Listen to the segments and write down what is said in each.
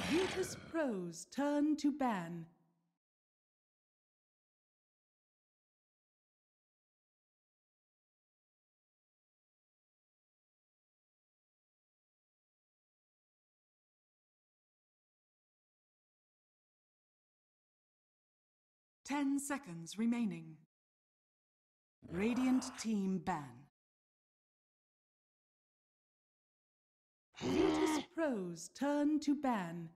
Virtus.Pro's turn to ban. Ten seconds remaining. Radiant team ban. Virtus.Pro's turn to ban.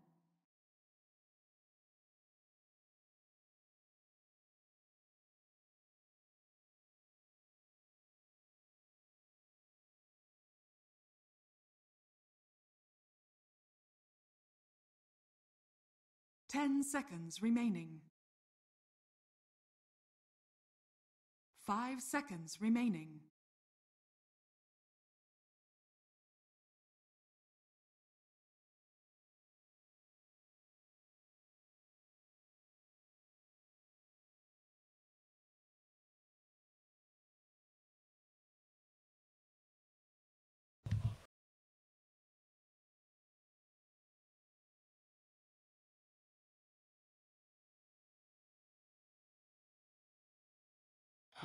Ten seconds remaining. 5 seconds remaining.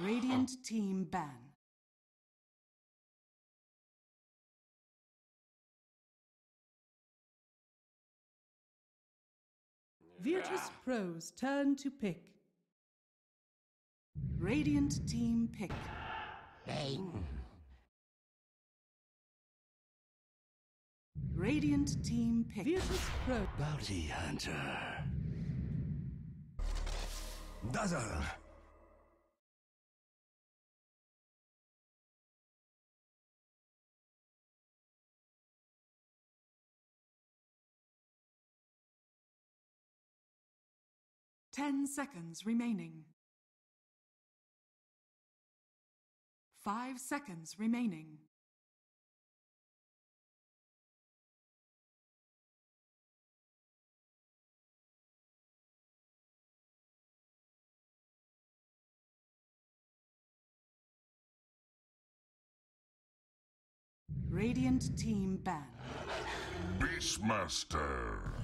Radiant team ban. Virtus.Pro's turn to pick. Radiant team pick. Bang. Radiant team pick. Virtus.Pro. Bounty hunter. Dazzle. 10 seconds remaining. 5 seconds remaining. Radiant team ban. Beastmaster.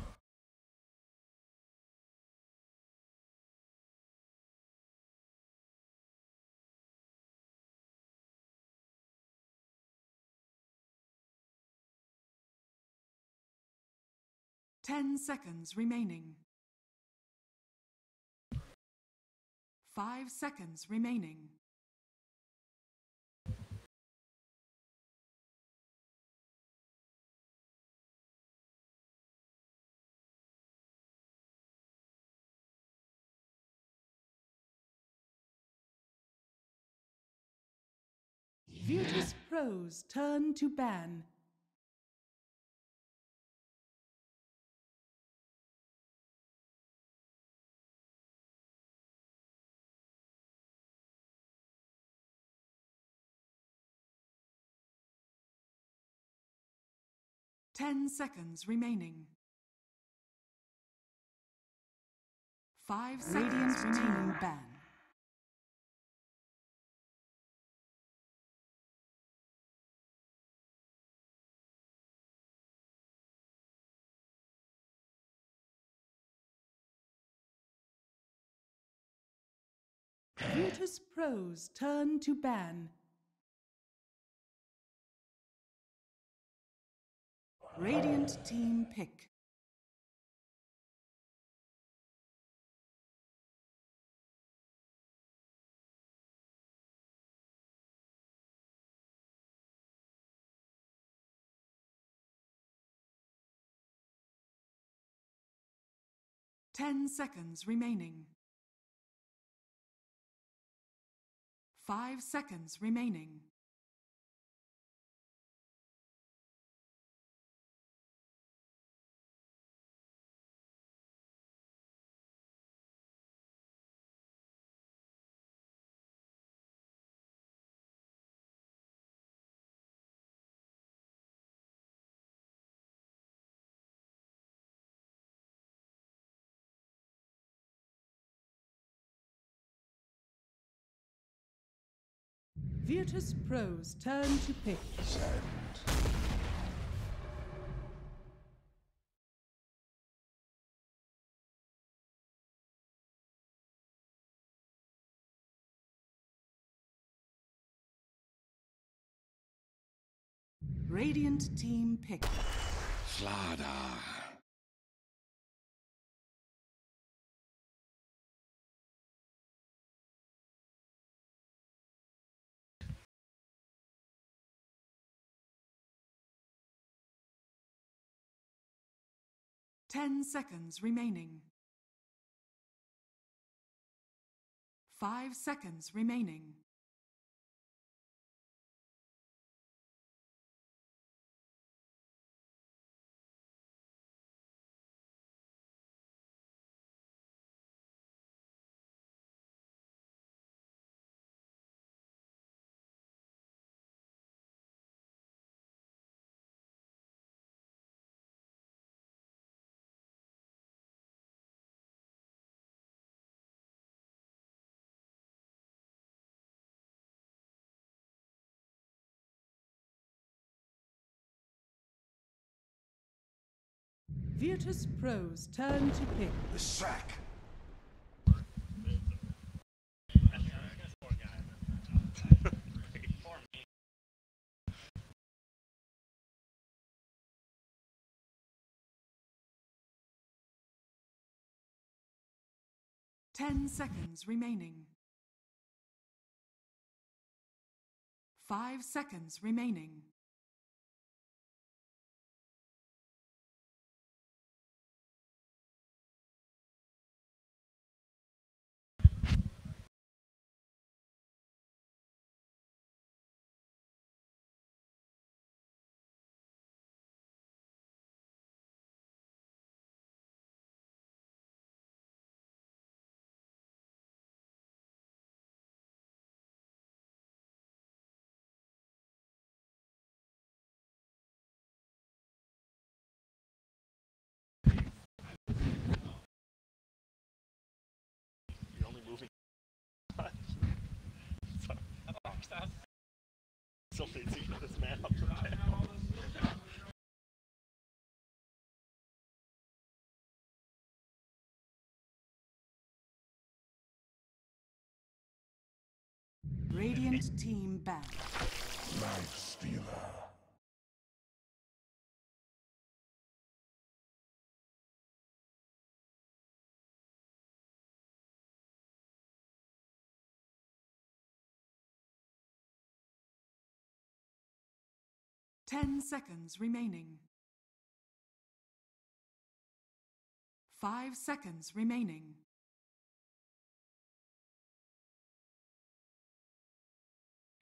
Ten seconds remaining. 5 seconds remaining. Virtus.Pro's turn to ban. Ten seconds remaining. 5 seconds remaining. Ban. Virtus.Pro's turn to ban. Radiant team pick. Ten seconds remaining. 5 seconds remaining. Virtus.Pro's turn to pick. Send. Radiant team pick. Slaughter. Ten seconds remaining. 5 seconds remaining. Virtus.Pro's turn to pick. The sack. 10 seconds remaining. 5 seconds remaining. You're only moving. So fancy for this man up from there. Radiant team back. Life stealer. Ten seconds remaining. 5 seconds remaining.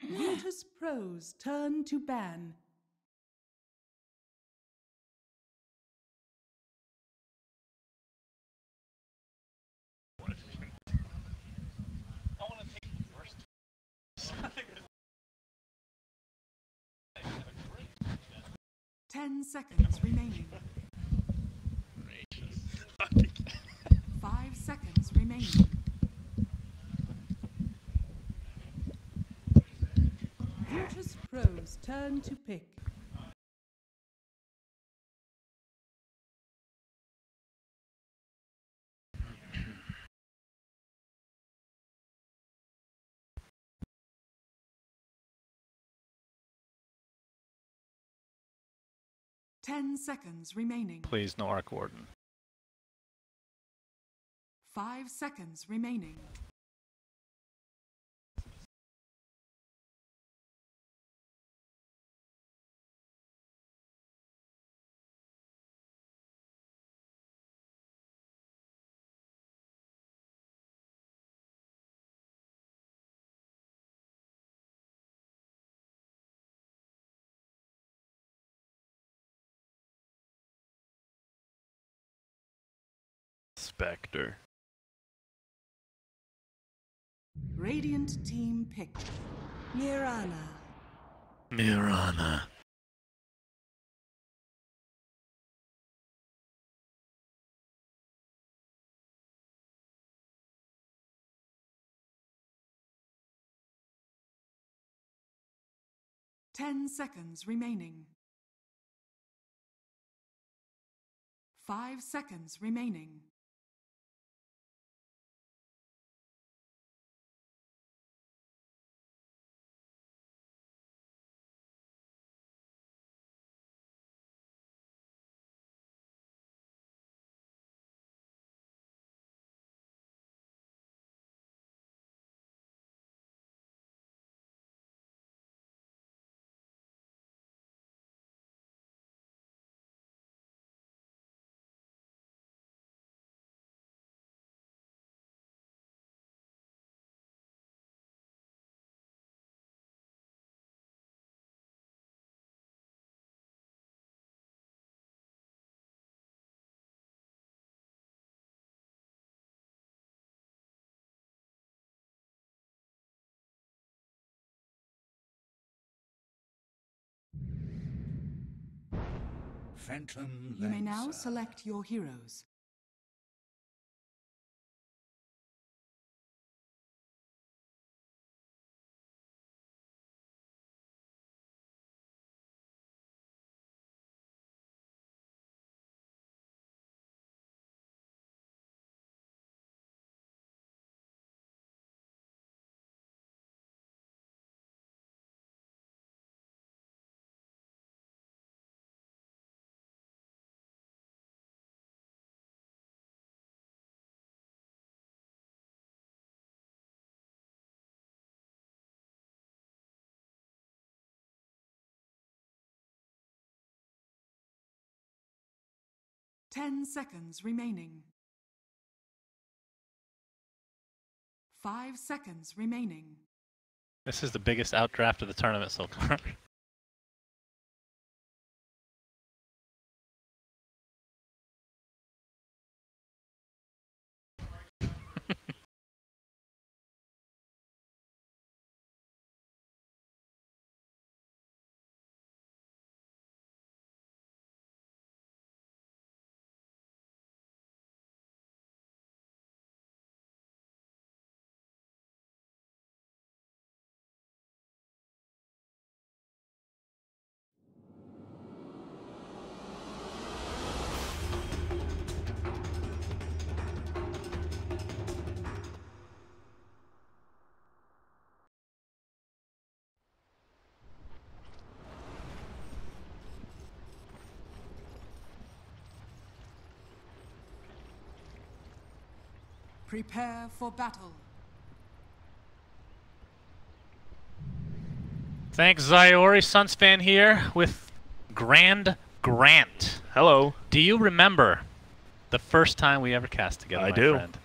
Virtus.Pro's turn to ban. I want to take the first. 10 seconds remaining. 5 seconds remaining. Virtus.Pro's turn to pick. Ten seconds remaining. Please, no Arc Warden. 5 seconds remaining. Spectre. Radiant team pick. Mirana. Mirana. Ten seconds remaining. 5 seconds remaining. Phantom You may now Lancer. select your heroes. Ten seconds remaining. 5 seconds remaining. This is the biggest outdraft of the tournament so far. Prepare for battle. Thanks, Zyori. Sunspan here with Grand Grant. Hello. Do you remember the first time we ever cast together, I my do. friend?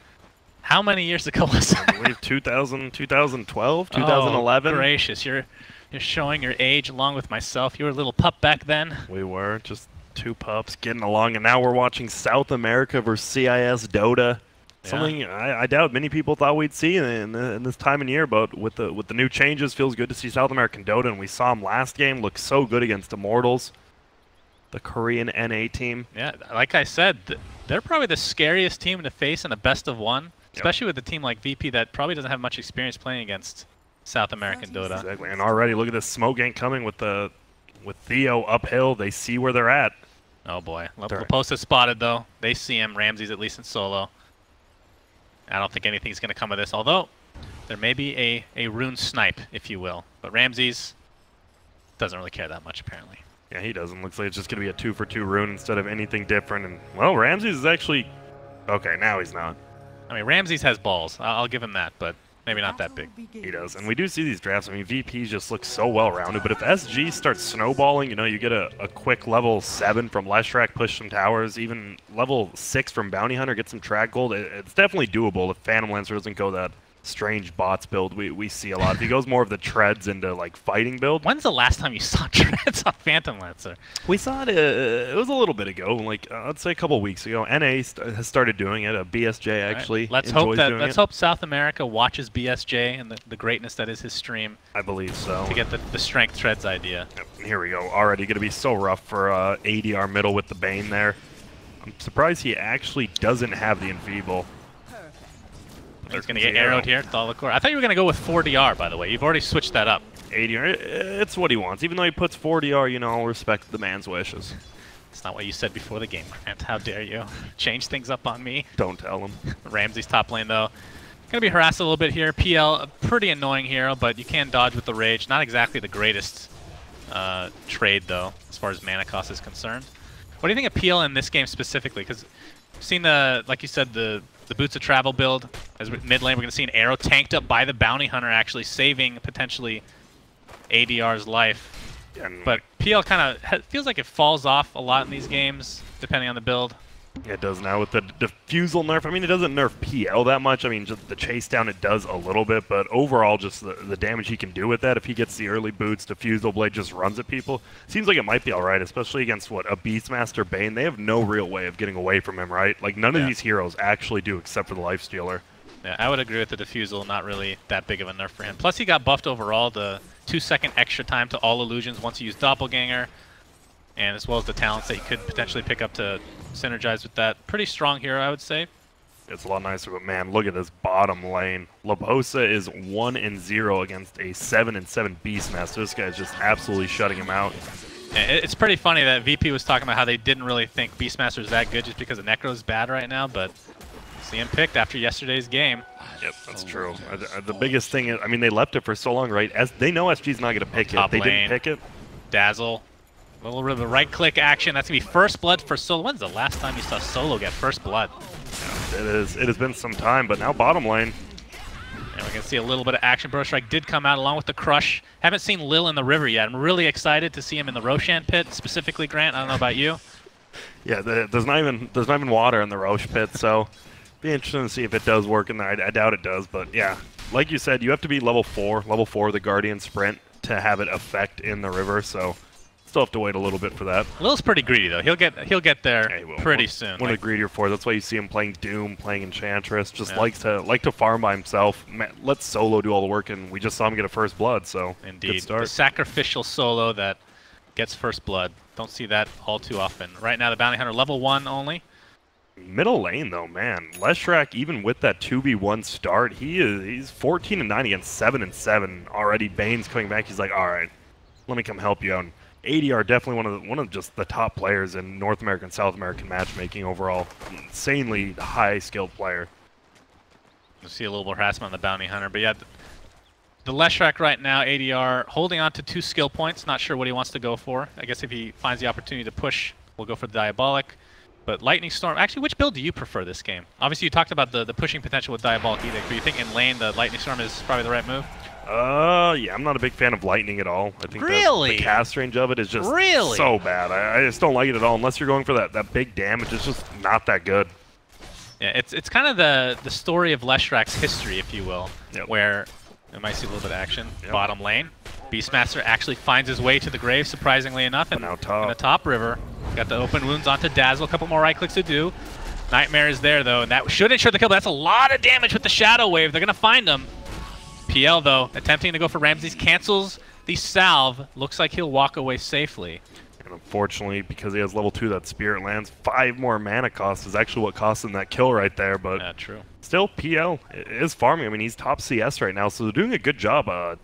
How many years ago was that? I believe 2000, 2012, 2011. Oh, gracious. You're showing your age along with myself. You were a little pup back then. We were just two pups getting along, and now we're watching South America versus CIS Dota. Yeah. Something I doubt many people thought we'd see in this time of year, but with the new changes, feels good to see South American Dota, and we saw them last game look so good against Immortals, the Korean NA team. Yeah, like I said, they're probably the scariest team to face in a best of one, especially with a team like VP that probably doesn't have much experience playing against South American Dota. Exactly, and already look at this smoke gank coming with Theo uphill. They see where they're at. Oh boy, Laposta's spotted though. They see him. Ramsey's at least in solo. I don't think anything's going to come of this, although there may be a rune snipe, if you will. But Ramsey's doesn't really care that much, apparently. Yeah, he doesn't. Looks like it's just going to be a 2-for-2 rune instead of anything different. And, well, Ramses is actually... Okay, now he's not. I mean, Ramses has balls. I'll give him that, but maybe not that big. He does. And we do see these drafts. I mean, VPs just look so well-rounded. But if SG starts snowballing, you know, you get a quick level 7 from Leshrac, push some towers. Even level 6 from Bounty Hunter, get some track gold. It's definitely doable if Phantom Lancer doesn't go that strange bots build we see a lot. If he goes more of the treads into, like, fighting build. When's the last time you saw treads on Phantom Lancer? We saw it, it was a little bit ago, like, I'd say a couple weeks ago. NA has started doing it. BSJ actually Let's hope South America watches BSJ and the greatness that is his stream. I believe so. To get the strength treads idea. Yep, here we go. Already going to be so rough for ADR middle with the Bane there. I'm surprised he actually doesn't have the Enfeeble. He's going to get arrowed here. Thalicor. I thought you were going to go with 4DR, by the way. You've already switched that up. ADR, it's what he wants. Even though he puts 4DR, you know, I'll respect the man's wishes. That's not what you said before the game, Grant. How dare you change things up on me? Don't tell him. Ramsey's top lane, though. Going to be harassed a little bit here. PL, a pretty annoying hero, but you can dodge with the Rage. Not exactly the greatest trade, though, as far as mana cost is concerned. What do you think of PL in this game specifically? Because we've seen like you said, the Boots of Travel build. As mid lane, we're going to see an arrow tanked up by the Bounty Hunter, actually saving potentially ADR's life. But PL kind of feels like it falls off a lot in these games, depending on the build. Yeah, it does now with the Diffusal nerf. I mean, it doesn't nerf PL that much. I mean, just the chase down, it does a little bit. But overall, just the damage he can do with that, if he gets the early boots, Diffusal Blade just runs at people. Seems like it might be all right, especially against, what, a Beastmaster Bane. They have no real way of getting away from him, right? Like, none of these heroes actually do, except for the Lifestealer. Yeah, I would agree with the Diffusal. Not really that big of a nerf for him. Plus, he got buffed overall. The 2-second extra time to all illusions once you use Doppelganger. and as well as the talents that he could potentially pick up to synergize with that. Pretty strong hero, I would say. It's a lot nicer, but man, look at this bottom lane. Laposa is 1-0 against a 7-7 Beastmaster. This guy's just absolutely shutting him out. It's pretty funny that VP was talking about how they didn't really think Beastmaster is that good just because the Necro's bad right now, but see him picked after yesterday's game. Yep, that's true. The biggest thing is, I mean, they left it for so long, right? As they know SG's not going to pick it. They didn't pick it. Dazzle. A little bit of a right-click action. That's going to be first blood for Solo. When's the last time you saw Solo get first blood? It has been some time, but now bottom lane. And we can see a little bit of action. Bro Strike did come out along with the Crush. Haven't seen Lil in the river yet. I'm really excited to see him in the Roshan pit, specifically, Grant. I don't know about you. Yeah, there's not even water in the Roche pit, so be interesting to see if it does work in there. I doubt it does, but yeah, like you said, you have to be level 4 of the Guardian Sprint to have it affect in the river. So still have to wait a little bit for that. Lil's pretty greedy though. He'll get there pretty soon. One of the greedier for. That's why you see him playing Doom, playing Enchantress. Just likes to farm by himself. Let Solo do all the work, and we just saw him get a first blood. So indeed, good start. The sacrificial Solo that gets first blood. Don't see that all too often. Right now, the Bounty Hunter level 1 only. Middle lane though, man. Leshrac, even with that 2v1 start, he's 14-9 against 7-7 already. Bane's coming back. He's like, all right, let me come help you out. And ADR definitely one of just the top players in North American, South American matchmaking overall. Insanely high skilled player. You'll see a little more harassment on the Bounty Hunter, but yeah, the Leshrac right now, ADR holding on to 2 skill points. Not sure what he wants to go for. I guess if he finds the opportunity to push, we'll go for the Diabolic. But Lightning Storm, actually, which build do you prefer this game? Obviously, you talked about the pushing potential with Diabolic Edict, but you think in lane the Lightning Storm is probably the right move? Yeah, I'm not a big fan of Lightning at all. I think the cast range of it is just so bad. I just don't like it at all. Unless you're going for that big damage, it's just not that good. Yeah, it's kind of the story of Leshrac's history, if you will, where we might see a little bit of action. Bottom lane, Beastmaster actually finds his way to the grave, surprisingly enough, and now in the top river. Got the open wounds onto Dazzle, a couple more right clicks to do. Nightmare is there though, and that should ensure the kill, but that's a lot of damage with the Shadow Wave. They're gonna find him. PL though, attempting to go for Ramses, cancels the salve. Looks like he'll walk away safely. And unfortunately, because he has level 2, that Spirit lands 5 more mana cost is actually what cost him that kill right there. But yeah, true. Still, PL is farming. I mean, he's top CS right now, so they're doing a good job.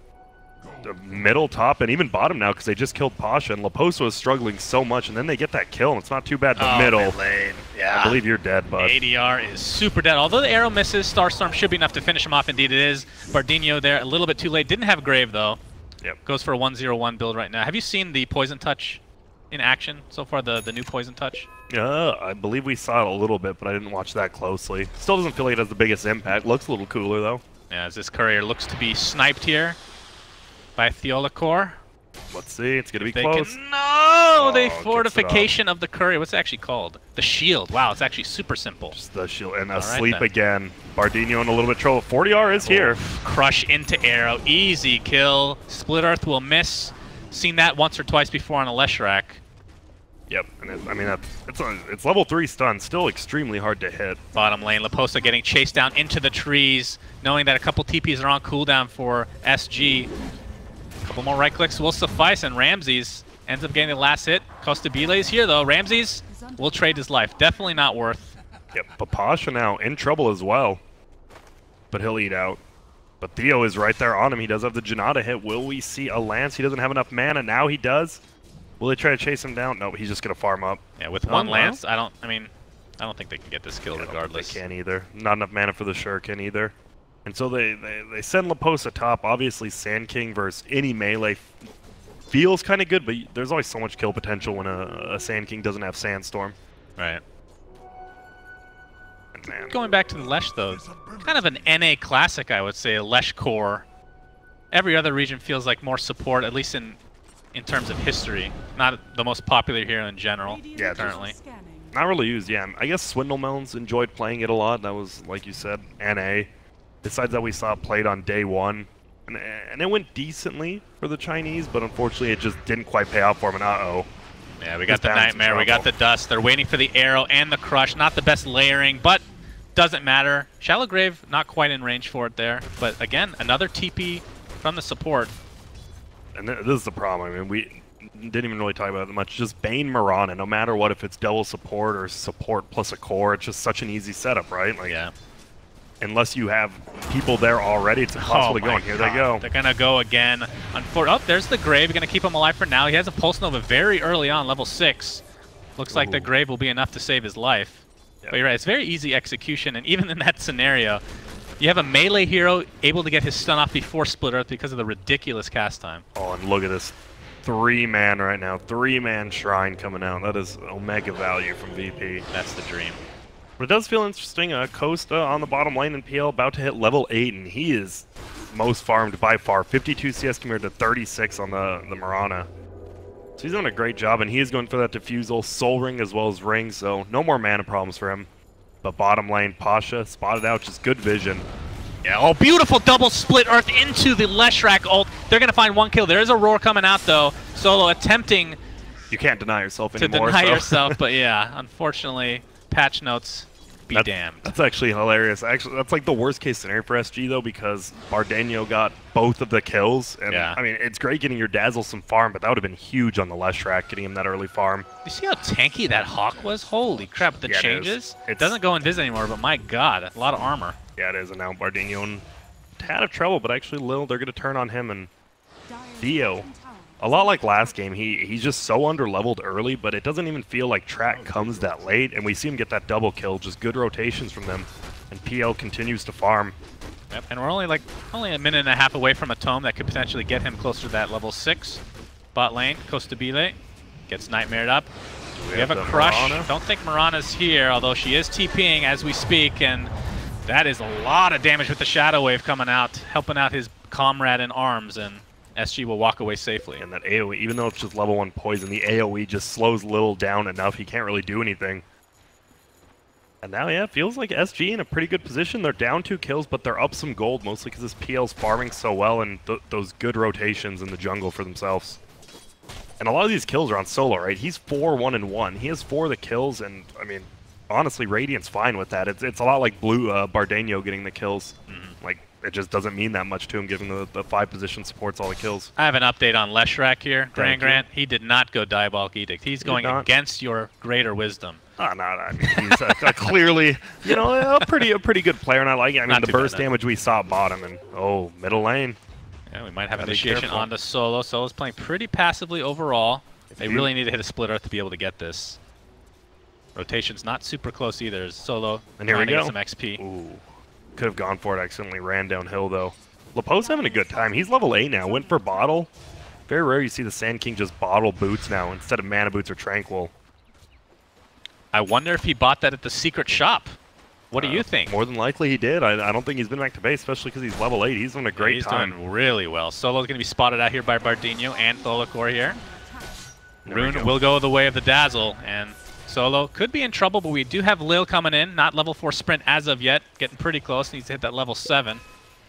Middle, top, and even bottom now because they just killed Pasha, and Laposa was struggling so much, and then they get that kill, and it's not too bad. The middle lane, yeah. I believe you're dead, bud. ADR is super dead. Although the arrow misses, Starstorm should be enough to finish him off. Indeed it is. Bardinho there, a little bit too late. Didn't have Grave, though. Yep. Goes for a 1-0-1 build right now. Have you seen the Poison Touch in action so far, the new Poison Touch? I believe we saw it a little bit, but I didn't watch that closely. Still doesn't feel like it has the biggest impact. Looks a little cooler, though. Yeah, as this courier looks to be sniped here by Theolacor. Let's see, it's going to be close. The fortification of the courier. What's it actually called? The shield. Wow, it's actually super simple. Just the shield, and asleep again. Bardinho in a little bit of trouble. 40R is here. Crush into arrow. Easy kill. Split Earth will miss. Seen that once or twice before on a Leshrac. Yep, and I mean, it's level 3 stun. Still extremely hard to hit. Bottom lane, Laposa getting chased down into the trees, knowing that a couple TPs are on cooldown for SG. A couple more right clicks will suffice, and Ramses ends up getting the last hit. Costabile is here, though. Ramses will trade his life. Definitely not worth. Yep, but Pasha now in trouble as well. But he'll eat out. But Theo is right there on him. He does have the Janata hit. Will we see a Lance? He doesn't have enough mana. Now he does. Will they try to chase him down? No, he's just going to farm up. Yeah, with one Lance, I don't think they can get this kill regardless. They can't either. Not enough mana for the Shuriken either. And so they send Laposa top. Obviously, Sand King versus any melee feels kind of good, but there's always so much kill potential when a Sand King doesn't have Sandstorm. Right. And man, going back to the Lesh, though, kind of an NA classic, I would say, a Lesh core. Every other region feels like more support, at least in terms of history. Not the most popular hero in general, currently. Not really used, yeah. I guess Swindlemelons enjoyed playing it a lot. That was, like you said, NA. Besides that, we saw it played on day 1. And it went decently for the Chinese, but unfortunately it just didn't quite pay off for them, and uh-oh. Yeah, we got the Nightmare, we got the Dust. They're waiting for the Arrow and the Crush. Not the best layering, but doesn't matter. Shallow Grave, not quite in range for it there. But again, another TP from the support. And this is the problem. I mean, didn't even really talk about it much. Just Bane Mirana, no matter what, if it's double support or support plus a core, it's just such an easy setup, right? Like, yeah. Unless you have people there already, it's impossible to go. And here they go. They're going to go again. Oh, there's the Grave. Going to keep him alive for now. He has a Pulse Nova very early on, level 6. Looks like the Grave will be enough to save his life. Yep. But you're right, it's very easy execution. And even in that scenario, you have a melee hero able to get his stun off before Split Earth because of the ridiculous cast time. Oh, and look at this 3-man right now. 3-man Shrine coming out. That is Omega value from VP. That's the dream. But it does feel interesting. Costa on the bottom lane in PL about to hit level 8, and he is most farmed by far. 52 CS compared to 36 on the Mirana. So he's doing a great job, and he is going for that Diffusal, Soul Ring, as well as Ring, so no more mana problems for him. But bottom lane, Pasha spotted out, just good vision. Yeah, oh, beautiful double Split Earth into the Leshrac ult. They're going to find 1 kill. There is a roar coming out, though. Solo attempting... You can't deny yourself anymore. To deny yourself, but yeah, unfortunately... Patch notes, be damned. That's actually hilarious. Actually, that's like the worst case scenario for SG though, because Bardenio got both of the kills, and I mean, it's great getting your Dazzle some farm, but that would have been huge on the Leshrac, getting him that early farm. You see how tanky that Hawk was? Holy crap! The changes. It doesn't go invis anymore, but my God, a lot of armor. Yeah, it is, and now Bardenio in a tad of trouble, but actually Lil, they're going to turn on him, and Theo. A lot like last game, he's just so underleveled early, but it doesn't even feel like track comes that late, and we see him get that double kill, just good rotations from them, and PL continues to farm. Yep, and we're only a minute and a half away from a tome that could potentially get him closer to that level 6. Bot lane, Costa Bile gets nightmared up. We have a crush. Mirana. Don't think Mirana's here, although she is TPing as we speak, and that is a lot of damage with the Shadow Wave coming out, helping out his comrade in arms, and SG will walk away safely. And that AoE, even though it's just level 1 poison, the AoE just slows Lil down enough. He can't really do anything. And now, yeah, it feels like SG in a pretty good position. They're down 2 kills, but they're up some gold, mostly because this PL's farming so well and those good rotations in the jungle for themselves. And a lot of these kills are on solo, right? He's 4-1-1. He has 4 of the kills, and, I mean, honestly, Radiant's fine with that. It's a lot like Blue Bardenio getting the kills. Like, it just doesn't mean that much to him, given the 5 position supports all the kills. I have an update on Leshrac here, Grant. He did not go Diabolic Edict. He's going against your greater wisdom. Oh, no, he's clearly, you know, a pretty good player, and I like it. I mean, the burst damage we saw at bottom, and middle lane. Yeah, we might have initiation onto Solo. Solo's playing pretty passively overall. They really need to hit a Split Earth to be able to get this. Rotation's not super close either. Solo and here we go. Some XP. Ooh. Could have gone for it, accidentally ran downhill though. Lepo's having a good time. He's level 8 now. Went for bottle. Very rare you see the Sand King just bottle boots now instead of mana boots or tranquil. I wonder if he bought that at the secret shop. What do you think? More than likely he did. I don't think he's been back to base, especially because he's level 8. He's doing a great time. He's doing really well. Solo's going to be spotted out here by Bardenio and Tholicore here. Rune will go the way of the Dazzle, and Solo could be in trouble, but we do have Lil coming in. Not level 4 sprint as of yet. Getting pretty close. Needs to hit that level 7.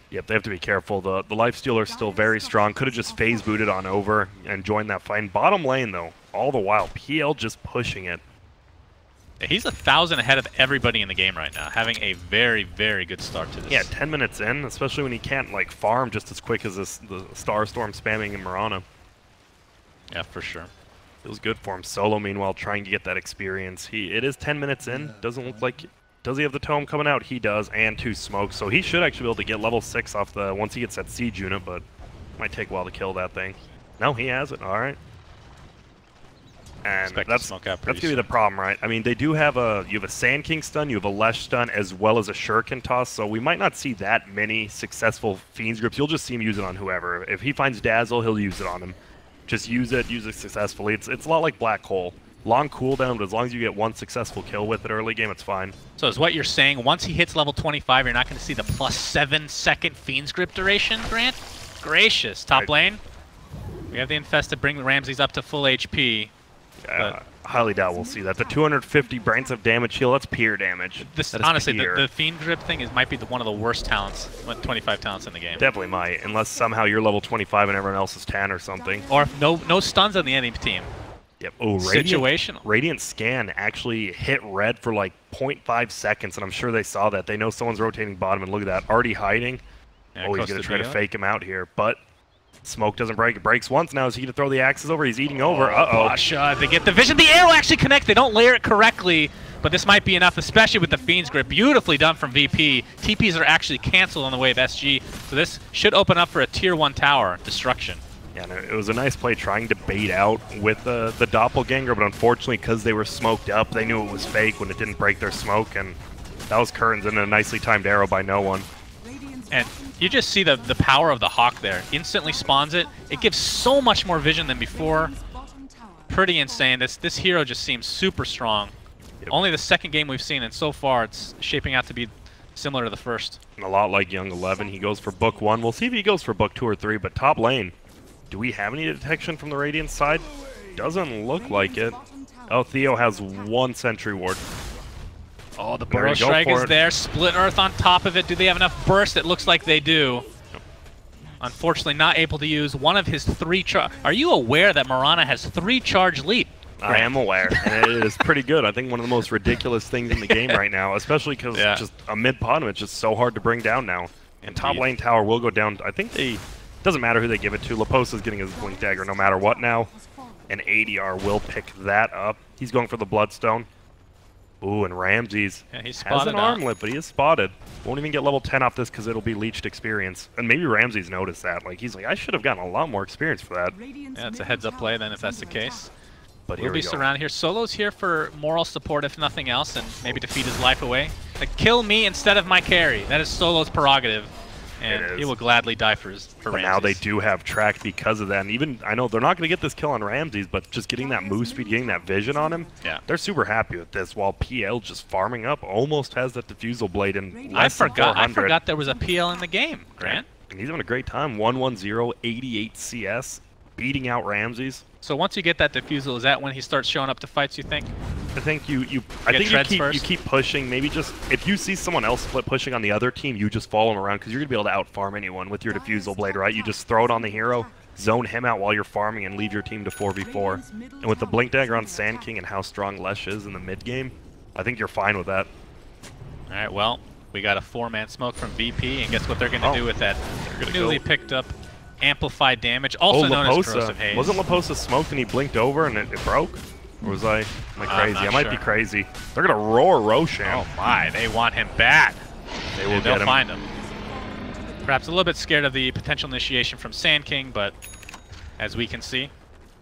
Yep, they have to be careful. The lifestealer is still very strong. Could have just phase booted on over and joined that fight. Bottom lane, though, all the while, PL just pushing it. He's 1,000 ahead of everybody in the game right now, having a very, very good start to this. Yeah, 10 minutes in, especially when he can't like farm just as quick as the Starstorm spamming in Mirana. Yeah, for sure. Feels good for him. Solo, meanwhile, trying to get that experience. It is 10 minutes in. Doesn't look like... Does he have the tome coming out? He does, and 2 smokes. So he should actually be able to get level 6 off once he gets that siege unit, but might take a while to kill that thing. No, he has it. All right. And that's going to be the problem, right? I mean, they do have you have a Sand King stun, you have a Lesh stun, as well as a Shuriken toss, so we might not see that many successful Fiends grips. You'll just see him use it on whoever. If he finds Dazzle, he'll use it on him. Just use it successfully. It's a lot like Black Hole. Long cooldown, but as long as you get 1 successful kill with it early game, it's fine. So is what you're saying, once he hits level 25, you're not going to see the +7 second Fiend's grip duration, Grant? Gracious. Top lane, we have the Infested bring the Ramses up to full HP. Highly doubt we'll see that. The 250 Brains of damage heal, that's pure damage. Honestly, the Fiend grip thing might be one of the worst talents, 25 talents in the game. Definitely might, unless somehow you're level 25 and everyone else is 10 or something. Or if no stuns on the enemy team. Yep. Oh, situational. Radiant Scan actually hit red for like 0.5 seconds, and I'm sure they saw that. They know someone's rotating bottom, and look at that. Already hiding. Yeah, he's going to try to fake him out here, but Smoke doesn't break. It breaks once. Now is he going to throw the axes over? He's eating over. Uh-oh. Croatia, they get the vision. The arrow actually connects. They don't layer it correctly, but this might be enough, especially with the Fiend's Grip. Beautifully done from VP. TPs are actually canceled on the way of SG, so this should open up for a Tier 1 tower destruction. Yeah, and it was a nice play trying to bait out with the doppelganger, but unfortunately, because they were smoked up, they knew it was fake when it didn't break their smoke, and that was curtains and a nicely timed arrow by no one. And you just see the power of the Hawk there. Instantly spawns it. It gives so much more vision than before. Pretty insane. This hero just seems super strong. Yep. Only the second game we've seen, and so far it's shaping out to be similar to the first. And a lot like Young 11, he goes for book 1. We'll see if he goes for book 2 or 3, but top lane. Do we have any detection from the Radiant side? Doesn't look like it. Oh, Theo has 1 sentry ward. Oh, the Burrow Strike is there. Split Earth on top of it. Do they have enough burst? It looks like they do. Unfortunately, not able to use one of his 3 charge. Are you aware that Mirana has 3 charge leap? I am aware, and it is pretty good. I think one of the most ridiculous things in the game right now, especially because just a mid-bottom, it's just so hard to bring down now. And top lane tower will go down. I think doesn't matter who they give it to. Laposa's getting his Blink Dagger no matter what now. And ADR will pick that up. He's going for the Bloodstone. Ooh, and Ramses has an armlet, but he is spotted. Won't even get level 10 off this because it'll be leeched experience. And maybe Ramses noticed that. Like, he's like, I should have gotten a lot more experience for that. Yeah, it's a heads-up play then if that's the case. But we'll be surrounded here. Solo's here for moral support, if nothing else, and maybe to feed his life away. Like, kill me instead of my carry. That is Solo's prerogative. And he will gladly die for Ramses. But now they do have track because of that. And even, I know they're not going to get this kill on Ramses, but just getting that move speed, getting that vision on him, they're super happy with this. While PL just farming up, almost has that Diffusal Blade in less than 400. I forgot there was a PL in the game, Grant. And he's having a great time. 110, 88 CS, beating out Ramses. So once you get that Diffusal, is that when he starts showing up to fights, you think? I think you keep pushing. Maybe just if you see someone else pushing on the other team, you just follow him around because you're gonna be able to outfarm anyone with your Diffusal Blade, right? You just throw it on the hero, zone him out while you're farming, and leave your team to 4v4. And with the Blink Dagger on Sand King and how strong Lesh is in the mid game, I think you're fine with that. All right, well, we got a 4-man smoke from VP, and guess what they're gonna do with that newly picked up amplified damage, also known as Corrosive Haze. Wasn't Laposa smoked and he blinked over and it broke? Or was am I crazy? I might be crazy. They're gonna roar Roshan. Oh my, they want him bad. They'll find him. Perhaps a little bit scared of the potential initiation from Sand King, but as we can see,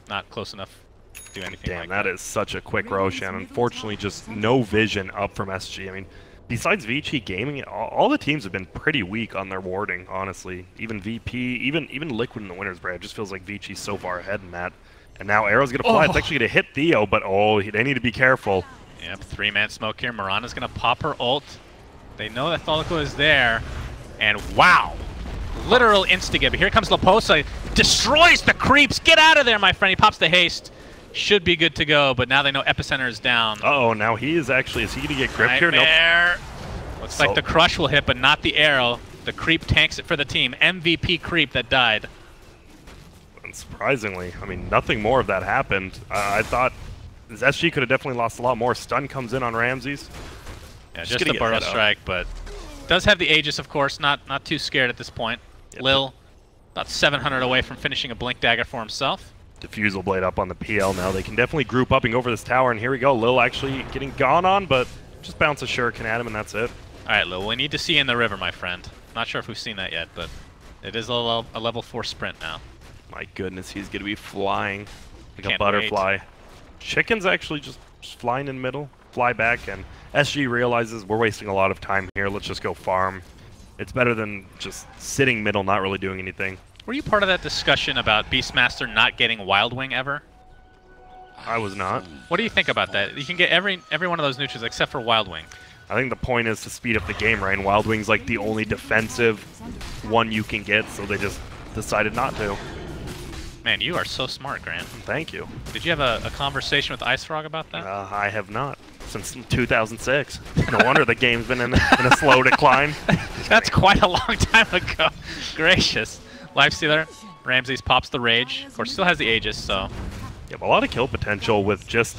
not close enough to do anything like that. That is such a quick Roshan. Unfortunately, just no vision up from SG. I mean, besides Vici Gaming, all the teams have been pretty weak on their warding, honestly. Even VP, even Liquid in the winner's break. It just feels like Vici's so far ahead in that. And now Arrow's going to fly. It's actually going to hit Theo, but they need to be careful. Yep, 3-man smoke here. Mirana's going to pop her ult. They know that Tholico is there. And wow! Literal insta-give. Here comes Laposa. Destroys the creeps. Get out of there, my friend. He pops the haste. Should be good to go, but now they know Epicenter is down. Uh-oh, now he is actually... Is he going to get gripped here? Nope. Looks like the crush will hit, but not the arrow. The creep tanks it for the team. MVP creep that died. Surprisingly, I mean, nothing more of that happened. I thought SG could have definitely lost a lot more. Stun comes in on Ramses. Yeah, just the Burrow Strike, but does have the Aegis, of course. Not too scared at this point. Yep. Lil, about 700 away from finishing a Blink Dagger for himself. Diffusal Blade up on the PL now. They can definitely group up and go over this tower, and here we go. Lil actually getting gone on, but just bounce a Shuriken at him, and that's it. All right, Lil, we need to see in the river, my friend. Not sure if we've seen that yet, but it is a level 4 sprint now. My goodness, he's going to be flying like a butterfly. Chicken's actually just flying in the middle, fly back, and SG realizes we're wasting a lot of time here. Let's just go farm. It's better than just sitting middle, not really doing anything. Were you part of that discussion about Beastmaster not getting Wild Wing ever? I was not. What do you think about that? You can get every one of those neutrals except for Wild Wing. I think the point is to speed up the game, right? And Wild Wing's like the only defensive one you can get, so they just decided not to. Man, you are so smart, Grant. Thank you. Did you have a conversation with Ice Frog about that? I have not. Since 2006. No wonder the game's been in a slow decline. That's quite a long time ago. Gracious. Lifestealer. Ramses pops the Rage. Of course, still has the Aegis, so... Yeah, but a lot of kill potential with just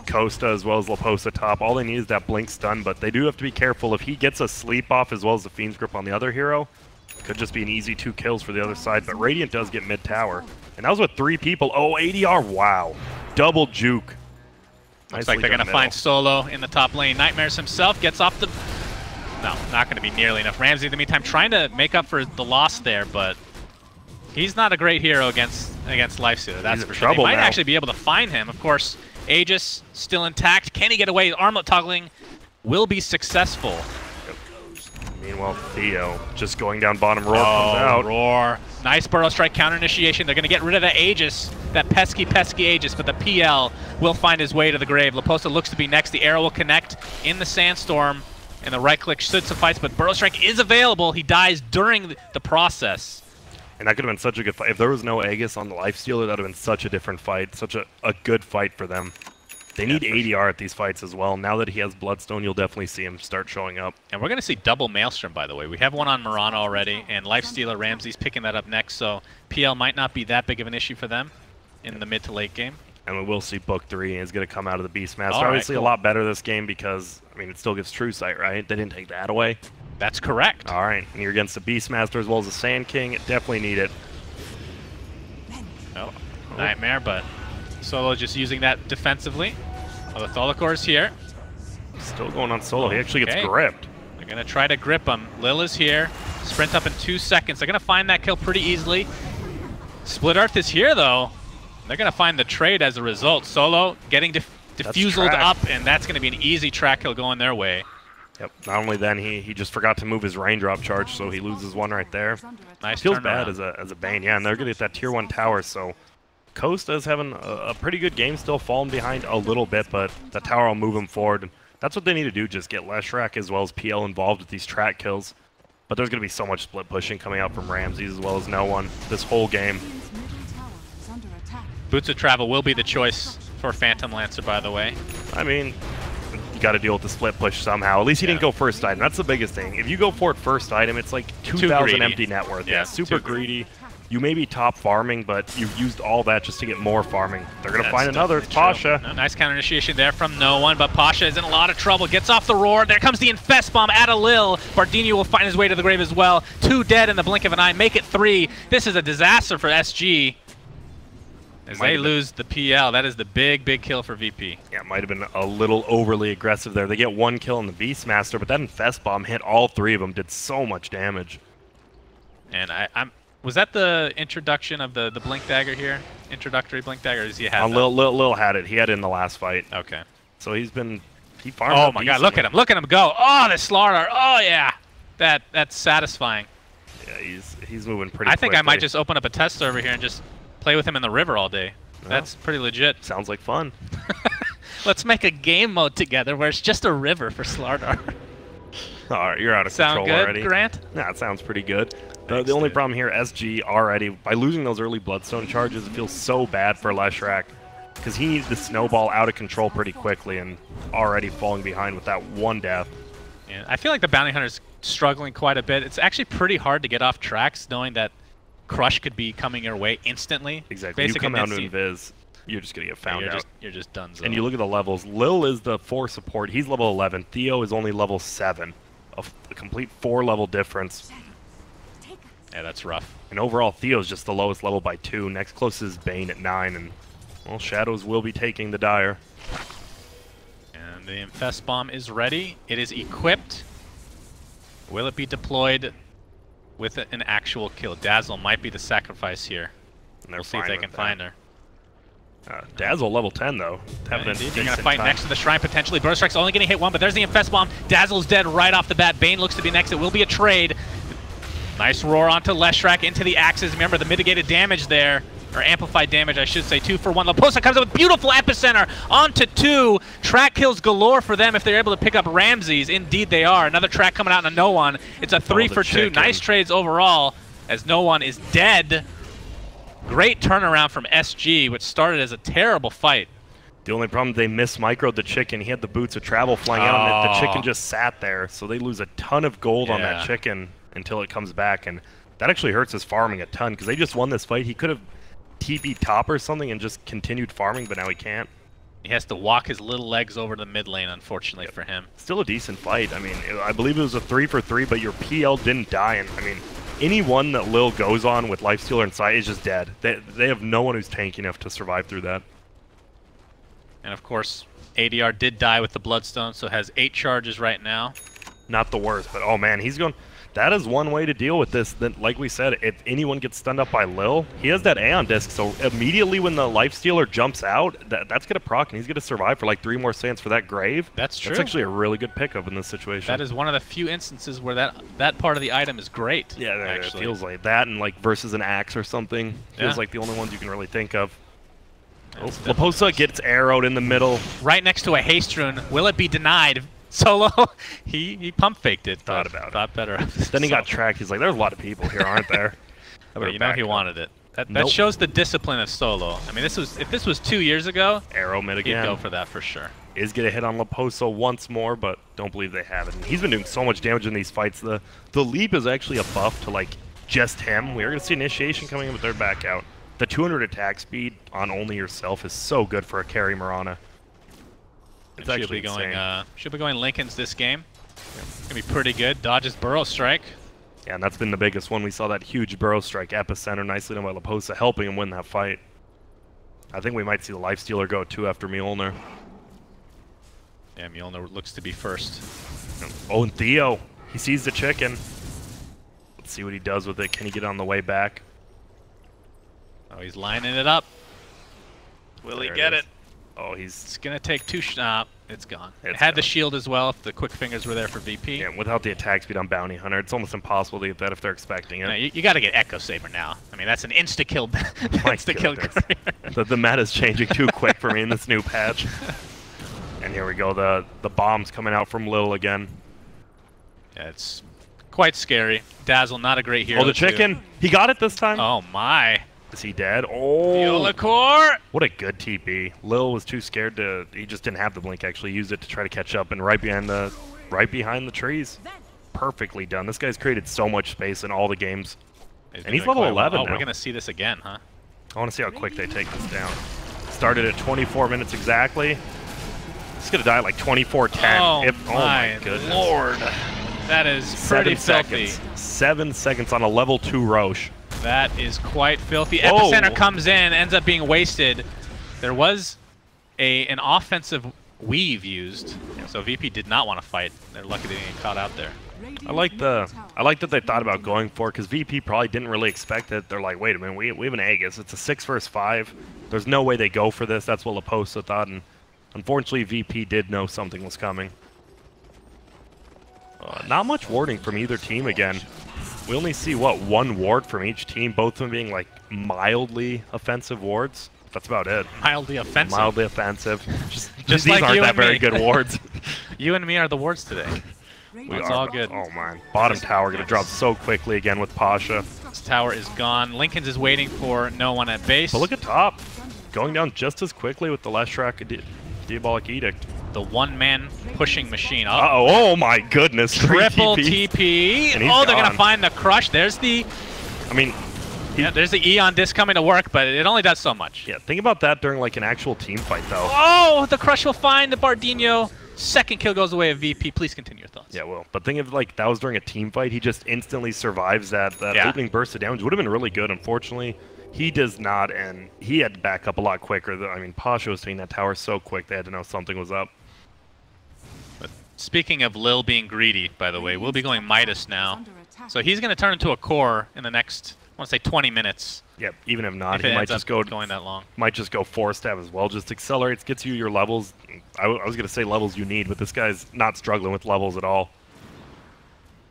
Costa as well as Laposa top. All they need is that Blink stun, but they do have to be careful. If he gets a sleep off as well as the Fiend's Grip on the other hero, Could just be an easy 2 kills for the other side, but Radiant does get mid tower. And that was with 3 people. Oh, ADR, wow. Double juke. Looks like they're going to find Solo in the top lane. Nightmares himself gets off the... No, not going to be nearly enough. Ramsey, in the meantime, trying to make up for the loss there, but he's not a great hero against Lifestealer. That's for sure. They might actually be able to find him. Of course, Aegis still intact. Can he get away? Armlet toggling will be successful. Meanwhile, Theo just going down bottom. Roar comes out. Roar. Nice Burrow Strike counter initiation. They're going to get rid of that Aegis, that pesky Aegis, but the PL will find his way to the grave. Laposta looks to be next. The arrow will connect in the Sandstorm, and the right click should suffice, but Burrow Strike is available. He dies during the process. And that could have been such a good fight. If there was no Aegis on the Lifestealer, that would have been such a different fight. Such a good fight for them. They need ADR at these fights as well. Now that he has Bloodstone, you'll definitely see him start showing up. And we're going to see double Maelstrom, by the way. We have one on Mirana already, and Lifestealer Ramsey's picking that up next, so PL might not be that big of an issue for them in the mid to late game. And we will see Book 3 is going to come out of the Beastmaster. Obviously, a lot better this game because, I mean, it still gives True Sight, right? They didn't take that away. That's correct. All right, and you're against the Beastmaster as well as the Sand King. Definitely need it. Oh, Nightmare, but Solo just using that defensively. Oh, the Tholicor's here. Still going on Solo. He actually gets gripped. They're going to try to grip him. Lil is here. Sprint up in 2 seconds. They're going to find that kill pretty easily. Split Earth is here, though. They're going to find the trade as a result. Solo getting diffuseled up, and that's going to be an easy track kill going their way. Yep. Not only then, he just forgot to move his raindrop charge, so he loses one right there. Nice. Feels bad as a Bane. Yeah, and they're going to get that tier 1 tower, so Costa is having a pretty good game, still falling behind a little bit, but the tower will move him forward. That's what they need to do, just get Leshrac as well as PL involved with these track kills. But there's going to be so much split pushing coming out from Ramses as well as no one this whole game. Boots of Travel will be the choice for Phantom Lancer, by the way. I mean, you got to deal with the split push somehow. At least he didn't go first item. That's the biggest thing. If you go for it first item, it's like 2,000 empty net worth. Yeah, super greedy. You may be top farming, but you've used all that just to get more farming. They're going to find another. It's Pasha. No, nice counter initiation there from no one, but Pasha is in a lot of trouble. Gets off the roar. There comes the Infest Bomb at a Lil. Bardini will find his way to the grave as well. 2 dead in the blink of an eye. Make it 3. This is a disaster for SG. As they lose the PL, that is the big kill for VP. Yeah, it might have been a little overly aggressive there. They get 1 kill on the Beastmaster, but that Infest Bomb hit all 3 of them, did so much damage. And was that the introduction of the Blink Dagger here? Introductory Blink Dagger? Or does he have Lil had it. He had it in the last fight. Okay. So he farmed. Oh my god, look at him. Look at him go. Oh, the Slardar. Oh yeah. That's satisfying. Yeah, he's moving pretty quickly. I think I might just open up a test server here and just play with him in the river all day. That's pretty legit. Sounds like fun. Let's make a game mode together where it's just a river for Slardar. All right, you're out of control already. Sound good, Grant? Nah, it sounds pretty good. The only problem here, SG already, by losing those early Bloodstone charges, it feels so bad for Leshrac because he needs to snowball out of control pretty quickly and already falling behind with that 1 death. Yeah, I feel like the Bounty Hunter's struggling quite a bit. It's actually pretty hard to get off tracks knowing that Crush could be coming your way instantly. Exactly. You come out to Invis, you're just going to get found out. You're just done. And you look at the levels. Lil is the 4 support. He's level 11. Theo is only level 7. A complete 4-level difference. Yeah, that's rough. And overall, Theo's just the lowest level by 2. Next closest is Bane at 9. And, well, Shadows will be taking the Dire. And the Infest Bomb is ready. It is equipped. Will it be deployed with an actual kill? Dazzle might be the sacrifice here. We'll see if they can find her. Dazzle level 10 though. They're going to fight next to the Shrine potentially. Burst Strike's only going to hit 1, but there's the Infest Bomb. Dazzle's dead right off the bat. Bane looks to be next. It will be a trade. Nice roar onto Leshrac into the axes. Remember the mitigated damage there, or amplified damage I should say. 2 for 1. Laposta comes up with beautiful epicenter onto 2. Track kills galore for them if they're able to pick up Ramses. Indeed they are. Another track coming out on no one. It's a 3 for 2. Nice trades overall as no one is dead. Great turnaround from SG, which started as a terrible fight. The only problem, they microed the chicken. He had the Boots of Travel flying out, and the chicken just sat there. So they lose a ton of gold on that chicken until it comes back. And that actually hurts his farming a ton, because they just won this fight. He could have TP top or something and just continued farming, but now he can't. He has to walk his little legs over to the mid lane, unfortunately for him. Still a decent fight. I mean, I believe it was a 3 for 3, but your PL didn't die. And I mean, anyone that Lil goes on with Lifestealer and Sight is just dead. They have no one who's tanky enough to survive through that. And of course, ADR did die with the Bloodstone, so has 8 charges right now. Not the worst, but oh man, he's going... That is one way to deal with this. That, like we said, if anyone gets stunned up by Lil, he has that Aeon disc, so immediately when the Lifestealer jumps out, that's going to proc, and he's going to survive for like 3 more seconds for that Grave. That's true. That's actually a really good pickup in this situation. That is one of the few instances where that part of the item is great. Yeah, actually. It feels like that, and like versus an Axe or something. Feels like the only ones you can really think of. Oh, Laposa gets arrowed in the middle. Right next to a haste rune. Will it be denied? Solo, he pump faked it. Thought about it. Thought better. Then he got tracked. He's like, there's a lot of people here, aren't there? But you know he wanted it. That shows the discipline of Solo. I mean, if this was 2 years ago, arrow mid again. He'd go for that for sure. Is going to hit on Laposa once more, but don't believe they have it. And he's been doing so much damage in these fights. The leap is actually a buff to like just him. We are going to see initiation coming in with their back out. The 200 attack speed on only yourself is so good for a carry Mirana. It's actually should be going Lincolns this game. It's gonna be pretty good. Dodges Burrow Strike. Yeah, and that's been the biggest one. We saw that huge Burrow Strike epicenter, nicely done by Laposa, helping him win that fight. I think we might see the Lifestealer go too after Mjolnir. Yeah, Mjolnir looks to be first. Oh, and Theo, he sees the chicken. Let's see what he does with it. Can he get on the way back? Oh, he's lining it up. Will he get it? Oh, It's gonna take 2 shots. It's gone. It had the shield as well if the quick fingers were there for VP. Yeah, without the attack speed on Bounty Hunter, it's almost impossible to get that if they're expecting it. No, you gotta get Echo Saber now. I mean, that's an insta-kill. Insta-kill career. The meta's changing too quick for me in this new patch. And here we go, the bomb's coming out from Lil again. Yeah, it's quite scary. Dazzle, not a great hero. Oh, the chicken! He got it this time! Oh my. Is he dead? Oh! Violacore! What a good TP. Lil was too scared to... He just didn't have the blink, actually. He used it to try to catch up, and right behind the trees. Perfectly done. This guy's created so much space in all the games. And he's level 11 now. We're going to see this again, huh? I want to see how quick they take this down. Started at 24 minutes exactly. He's going to die at like 24:10. Oh my goodness. Lord. That is pretty filthy. 7 seconds on a level 2 Roche. That is quite filthy. Epicenter comes in, ends up being wasted. There was an offensive weave used, so VP did not want to fight. They're lucky they didn't get caught out there. I like that they thought about going for it, because VP probably didn't really expect it. They're like, wait a minute, we have an Aegis. It's a 6 versus 5. There's no way they go for this. That's what Laposa thought, and unfortunately VP did know something was coming. Not much warding from either team again. We only see, what, 1 ward from each team, both of them being, like, mildly offensive wards. That's about it. Mildly offensive? Mildly offensive. Just these like aren't you that and very me. good wards. You and me are the wards today. It's all good. Oh, man. Bottom tower going to drop so quickly again with Pasha. This tower is gone. Lincoln's is waiting for no one at base. But look at top. Going down just as quickly with the last track Diabolic Edict. The one-man pushing machine. Uh-oh, oh my goodness. Triple TP. Oh, they're going to find the crush. There's the... I mean... Yeah, there's the Eon disc coming to work, but it only does so much. Yeah, think about that during like an actual team fight, though. Oh, the crush will find the Bardino. Second kill goes away of VP. Please continue your thoughts. Yeah, well, but think of like that was during a team fight. He just instantly survives that opening burst of damage. Would have been really good. Unfortunately, he does not, and he had to back up a lot quicker. I mean, Pasha was taking that tower so quick they had to know something was up. But speaking of Lil being greedy, by the way, we'll be going Midas now. So he's going to turn into a core in the next, I want to say 20 minutes. Yep, even if not, he might just go going that long. Might just go 4-stab as well. Just accelerates, gets you your levels. I was going to say levels you need, but this guy's not struggling with levels at all.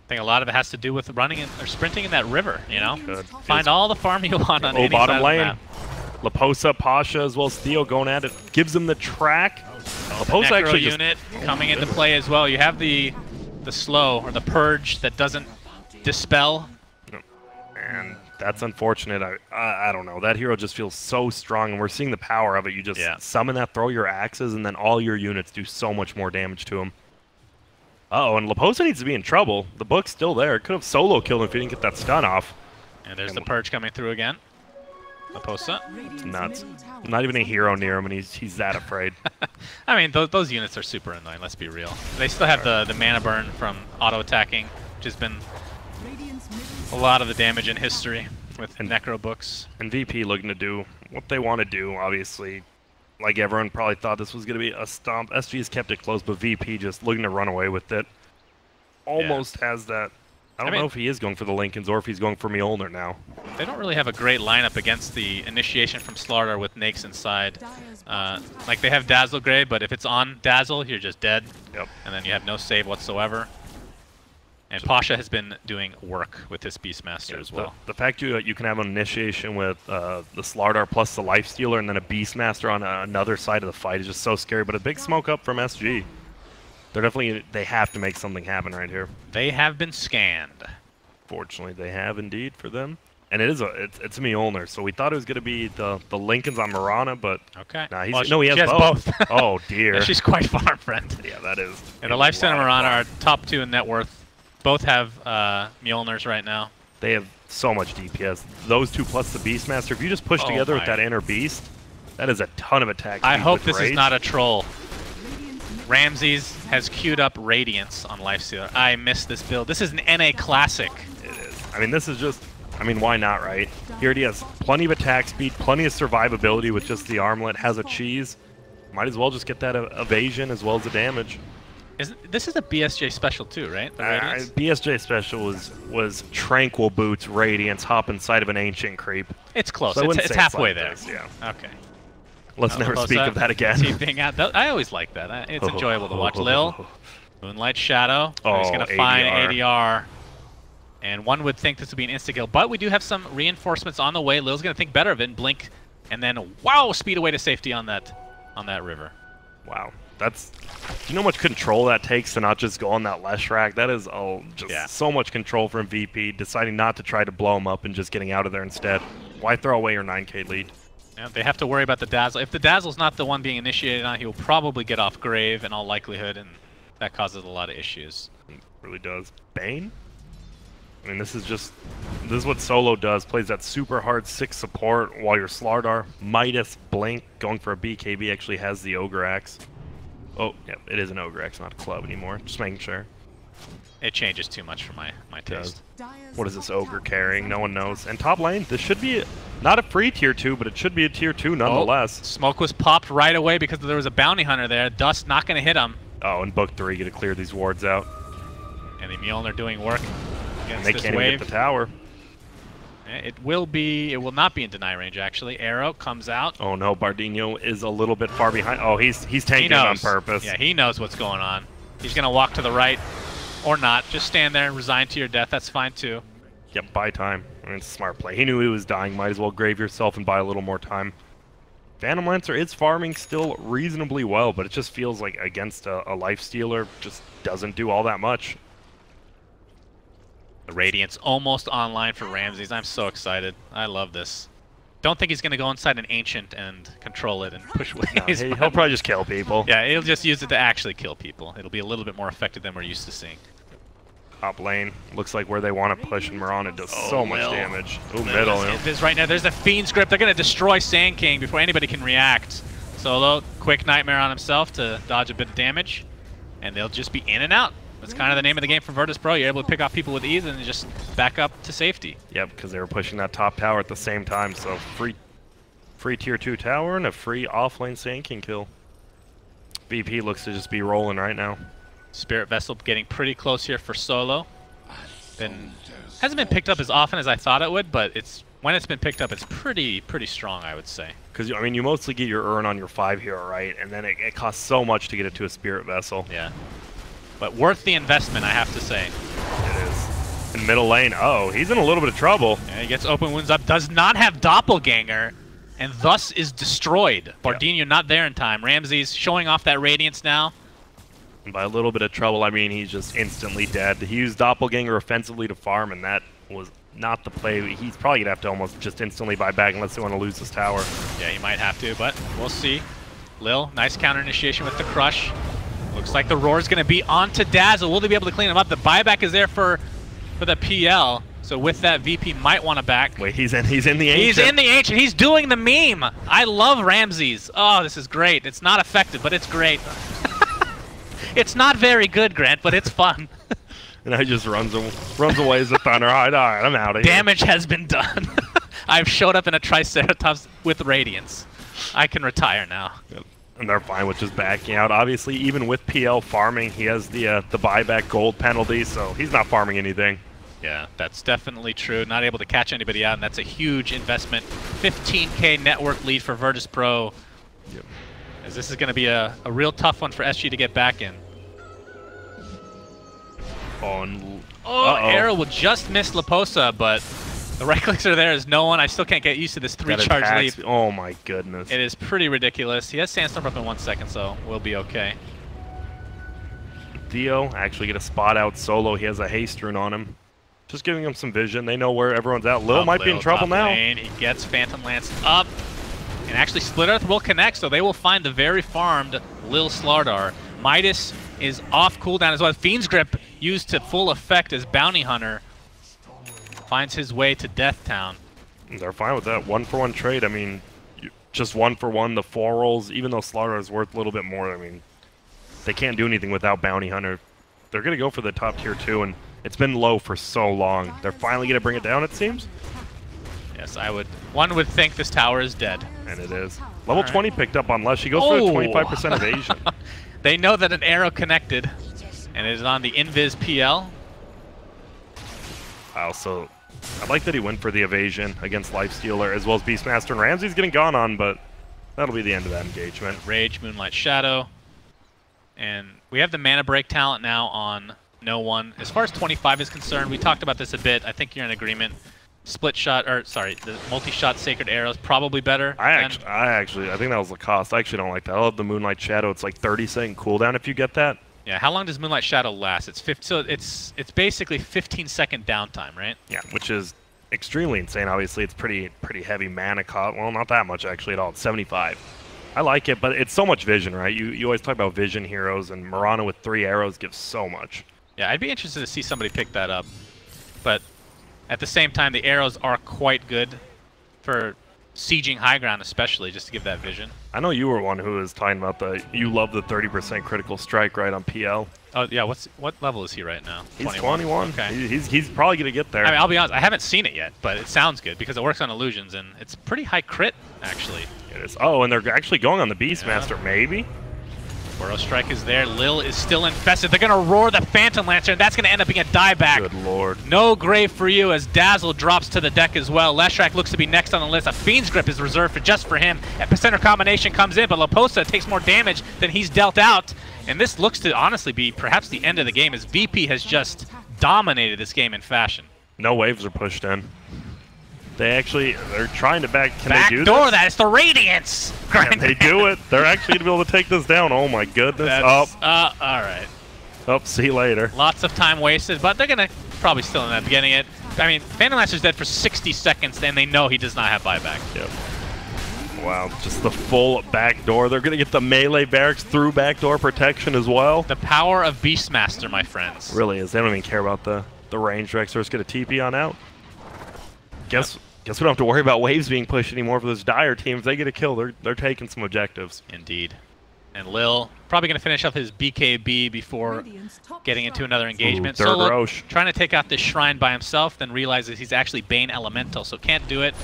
I think a lot of it has to do with running or sprinting in that river, you know? Good. Find all the farm you want on any bottom side lane. of the map. Laposa, Pasha, as well as Theo going at it. Gives him the track. Laposa actually unit coming into play as well. You have the slow or the purge that doesn't dispel. And that's unfortunate. I don't know. That hero just feels so strong, and we're seeing the power of it. You just summon that, throw your axes, and then all your units do so much more damage to him. Uh-oh, and Laposa needs to be in trouble. The book's still there. Could have solo killed him if he didn't get that stun off. And there's the purge coming through again. Laposa. It's nuts. Not even a hero near him, and he's that afraid. I mean, those units are super annoying, let's be real. They still have the mana burn from auto-attacking, which has been A lot of the damage in history with Necro books. And VP looking to do what they want to do, obviously. Like everyone probably thought this was going to be a stomp. SG has kept it close, but VP just looking to run away with it. Almost has that. I don't know if he is going for the Lincolns or if he's going for Mjolnir now. They don't really have a great lineup against the initiation from Slardar with Nakes inside. Like they have Dazzle Grey, but if it's on Dazzle, you're just dead. Yep. And then you have no save whatsoever. And Pasha has been doing work with his Beastmaster as well. The fact you can have an initiation with the Slardar plus the Lifestealer and then a Beastmaster on another side of the fight is just so scary. But a big smoke up from SG. They have to make something happen right here. They have been scanned. Fortunately, they have indeed for them. And it's a Mjolnir, so we thought it was going to be the Lincolns on Marana, but okay. Nah, Well, he has both. Oh dear. Yeah, she's quite farm friend. Yeah, that is. And the Lifestealer and Marana are top 2 in net worth. Both have Mjolnirs right now. They have so much DPS. Those two plus the Beastmaster. If you just push together with that inner beast, that is a ton of attack. I hope this is not a troll. Ramses has queued up Radiance on Lifestealer. I missed this build. This is an NA classic. It is. I mean, this is just... I mean, why not, right? Here he has plenty of attack speed, plenty of survivability with just the armlet, has a cheese. Might as well just get that evasion as well as the damage. This is a BSJ special too, right? The Radiance? BSJ special was Tranquil Boots, Radiance, hop inside of an Ancient Creep. It's close. So it's halfway there. Yeah. Okay. Let's never speak of that again. Being out, I always like that. It's enjoyable to watch. Lil, Moonlight Shadow. He's going to find ADR. And one would think this would be an insta-kill, but we do have some reinforcements on the way. Lil's going to think better of it and blink, and then, wow, speed away to safety on that river. Wow. Do you know how much control that takes to not just go on that Leshrac? That is so much control from VP, deciding not to try to blow him up and just getting out of there instead. Why throw away your 9k lead? Yeah, they have to worry about the Dazzle. If the Dazzle's not the one being initiated on, he will probably get off Grave in all likelihood, and that causes a lot of issues. It really does. Bane? I mean, this is what Solo does. Plays that super hard 6 support while your Slardar, Midas, Blink, going for a BKB, actually has the Ogre Axe. Oh, yeah, it is an Ogre Axe, not a club anymore. Just making sure. It changes too much for my taste. What is this Ogre carrying? No one knows. And top lane, this should be not a free tier 2, but it should be a tier 2 nonetheless. Smoke was popped right away because there was a bounty hunter there. Dust not going to hit him. Oh, and Book 3 get to clear these wards out. And the Mjolnir doing work. And they can't even get the tower. It will not be in deny range, actually. Arrow comes out. Oh no, Bardino is a little bit far behind. Oh, he's tanking on purpose. Yeah, he knows what's going on. He's going to walk to the right, or not. Just stand there and resign to your death. That's fine, too. Yep, buy time. I mean, it's a smart play. He knew he was dying. Might as well grave yourself and buy a little more time. Phantom Lancer is farming still reasonably well, but it just feels like against a Lifestealer, just doesn't do all that much. The Radiance almost online for Ramses. I'm so excited. I love this. Don't think he's going to go inside an Ancient and control it and push away. No, he'll probably just kill people. Yeah, he'll just use it to actually kill people. It'll be a little bit more effective than we're used to seeing. Top lane looks like where they want to push, and Marana does so much damage. Ooh, middle. There's right now. There's a Fiend's Grip. They're going to destroy Sand King before anybody can react. Solo, quick Nightmare on himself to dodge a bit of damage, and they'll just be in and out. That's kind of the name of the game for Virtus.Pro. You're able to pick off people with ease and just back up to safety. Yep, because they were pushing that top tower at the same time, so free tier 2 tower and a free offlane Sand King kill. VP looks to just be rolling right now. Spirit Vessel getting pretty close here for Solo. Hasn't been picked up as often as I thought it would, but when it's been picked up, it's pretty strong, I would say. Because, I mean, you mostly get your Urn on your 5 hero, right? And then it costs so much to get it to a Spirit Vessel. Yeah. But worth the investment, I have to say. It is. In middle lane, he's in a little bit of trouble. Yeah, he gets open wounds up, does not have Doppelganger, and thus is destroyed. Bardino not there in time. Ramses showing off that Radiance now. And by a little bit of trouble, I mean he's just instantly dead. He used Doppelganger offensively to farm, and that was not the play. He's probably going to have to almost just instantly buy back unless they want to lose this tower. Yeah, he might have to, but we'll see. Lil, nice counter initiation with the Crush. Looks like the Roar is going to be onto Dazzle. Will they be able to clean him up? The buyback is there for the PL. So with that, VP might want to back. Wait, he's in the Ancient. He's in the Ancient. He's doing the meme. I love Ramses. Oh, this is great. It's not effective, but it's great. It's not very good, Grant, but it's fun. And I just runs away as a thunder. All right, I'm out of here. Damage has been done. I've showed up in a Triceratops with Radiance. I can retire now. Yep. And they're fine with just backing out. Obviously, even with PL farming, he has the buyback gold penalty, so he's not farming anything. Yeah, that's definitely true. Not able to catch anybody out, and that's a huge investment. 15K network lead for Virtus.Pro. Yep. As this is going to be a real tough one for SG to get back in. Arrow will just miss Laposa, but the right clicks are there as no one. I still can't get used to this 3-charge leap. Oh my goodness. It is pretty ridiculous. He has Sandstorm up in 1 second, so we'll be okay. Theo actually get a spot out solo. He has a haste rune on him. Just giving him some vision. They know where everyone's at. Lil might be in trouble now. Lane. He gets Phantom Lance up. And actually Split Earth will connect, so they will find the very farmed Lil Slardar. Midas is off cooldown as well. Fiend's Grip used to full effect as Bounty Hunter finds his way to Death Town. They're fine with that 1-for-1 trade. I mean, just 1-for-1, the 4 rolls, even though Slardar is worth a little bit more, I mean, they can't do anything without Bounty Hunter. They're going to go for the top tier 2, and it's been low for so long. They're finally going to bring it down, it seems. Yes, one would think this tower is dead. And it is. Level 20 picked up on Lush. She goes for a 25% evasion. They know that an arrow connected, and it is on the Invis PL. Wow, so I like that he went for the evasion against Lifestealer as well as Beastmaster, and Ramsey's getting gone on, but that'll be the end of that engagement. Rage, Moonlight Shadow. And we have the mana break talent now on no one. As far as 25 is concerned, we talked about this a bit. I think you're in agreement. Split shot, or sorry, the multi-shot Sacred Arrow is probably better. I think that was the cost. I actually don't like that. I love the Moonlight Shadow. It's like 30-second cooldown if you get that. Yeah, how long does Moonlight Shadow last? So it's basically 15-second downtime, right? Yeah, which is extremely insane. Obviously, it's pretty heavy mana cost. Well, not that much actually at all. It's 75. I like it, but it's so much vision, right? You always talk about vision heroes, and Murano with 3 arrows gives so much. Yeah, I'd be interested to see somebody pick that up, but at the same time, the arrows are quite good for sieging high ground, especially, just to give that vision. I know you were one who was talking about you love the 30% critical strike, right, on PL. Oh, yeah, what level is he right now? He's 21. Okay. He's probably going to get there. I mean, I'll be honest, I haven't seen it yet, but it sounds good because it works on illusions, and it's pretty high crit, actually. It is. Oh, and they're actually going on the Beastmaster, maybe? Burrow Strike is there. Lil is still infested. They're going to roar the Phantom Lancer, and that's going to end up being a dieback. Good lord. No grave for you as Dazzle drops to the deck as well. Leshrac looks to be next on the list. A Fiend's Grip is reserved just for him. Epicenter combination comes in, but Laposa takes more damage than he's dealt out. And this looks to honestly be perhaps the end of the game as VP has just dominated this game in fashion. No waves are pushed in. They're trying to they do this? Backdoor that. It's the Radiance. Can they do it? They're actually going to be able to take this down. Oh my goodness. All right. See you later. Lots of time wasted, but they're going to probably still end up getting it. I mean, Phantom Lancer's dead for 60 seconds, and they know he does not have buyback. Yep. Wow, just the full backdoor. They're going to get the melee barracks through backdoor protection as well. The power of Beastmaster, my friends. Really is. They don't even care about the range Rex. They're just going to TP on out. Guess we don't have to worry about waves being pushed anymore for this Dire team. If they get a kill, they're taking some objectives. Indeed. And Lil probably going to finish up his BKB before getting into another engagement. Third Roche. Trying to take out this shrine by himself, then realizes he's actually Bane Elemental, so can't do it.